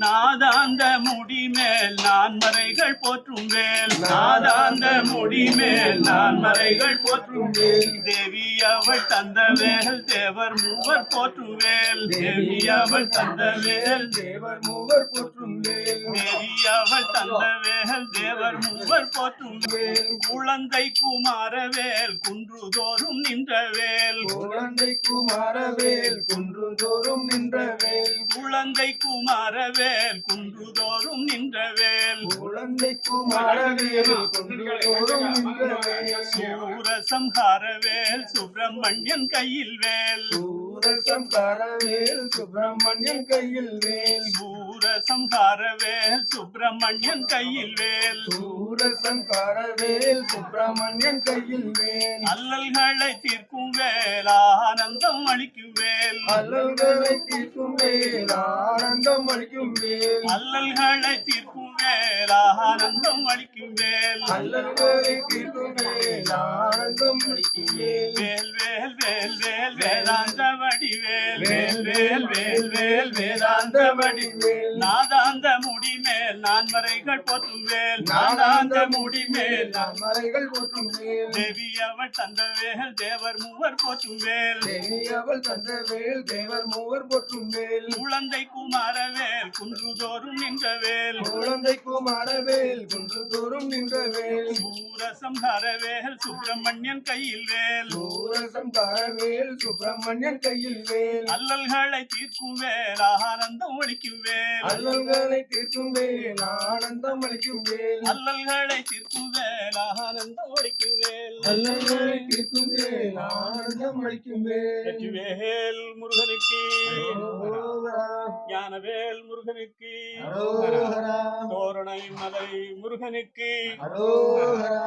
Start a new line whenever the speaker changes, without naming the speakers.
நாதாந்த முடிமேல் நான்மறைகள் போற்றும் வேல் நாதாந்த முடிமேல் நான்மறைகள் போற்றும் வேல் தேவி அவள் தந்த வேல் தேவர் மூவர் போற்றும் வேல் தேவி அவள் தந்த வேல்
தேவர் மூவர் போற்றும் வேல்
தேவி அவள் தந்த வேல் தேவர் மூவர் போற்றும் வேல் குழந்தை குமாரவேல் குன்றுதோறும் நின்ற வேல்
குழந்தை குமாரவேல் குன்றுதோறும் நின்ற வேல்
குழந்தை குமாரவேல் குன்றுதோறும் நின்ற வேல்
குழந்தை குமாரவேல் குன்றுதோறும் நின்ற வேல்
சூரசம்ஹாரவேல் சுப்பிரமணியன் கையில் வேல்
சூரசம்ஹாரவேல் சுப்பிரமணியன் கையில் வேல்
சூரசம்ஹாரவேல் சுப்பிரமணியன் கையில் வேல்
சூரசம்ஹாரவேல் சுப்பிரமணியன் கையில் வேல்
அல்லல்களை தீர்க்கும் வேல் ஆனந்தம் அளிக்கும் வேல்
அல்லல்களை தீர்க்கும் வேல் ஆனந்தம் அளிக்கும் வேல்
அல்லல்களை தீர்க்கும் வேல் ஆனந்தம் அளிக்கும் வேல்
அல்லல்களை தீர்க்கும் வேல் ஆனந்தம் அளிக்கும் வேல்
வேல் வேல் வேல் வேல் வேதாந்த வடிவேல் வேல் வேல் வேல் வேல் வேதாந்த வடிவேல் நாதாந்த முடிமேல் நான்மறைகள் போற்றும் வேல் நாதாந்த முடிமேல்
நான்மறைகள் போற்றும் வேல்
தேவி அவள் தந்த வேல் தேவர் மூவர் போற்றும் வேல்
தேவி அவள் தந்த வேல் தேவர் மூவர் போற்றும் வேல்
குழந்தை குமாரவேல் குன்றுதோறும் நின்ற வேல்
குழந்தை குமாரவேல் குன்றுதோறும் நின்ற வேல்
சூரசம்ஹாரவேல் சுப்பிரமணியன் கையில் வேல்
சூரசம்ஹாரவேல் சுப்பிரமணியன் கையில் வேல்
அல்லல்களை தீர்க்கும் வேல் ஆனந்தம் ஒழிக்கும் வேல்
அல்லல்களை தீர்க்கும் வேல் ஆனந்தம் அளிக்கும் வேல்
அல்லல்களை தீர்க்கும் வேல் ஆனந்தம் ஒழிக்கும் வேல்
அல்லல்களை தீர்க்கும் வேல் ஆனந்தம் அளிக்கும் வேல்
வெற்றிவேல் முருகனுக்கு
அரோகரா
ஞானவேல் முருகனுக்கு
அரோகரா
தோரணை மலை முருகனுக்கு
அரோகரா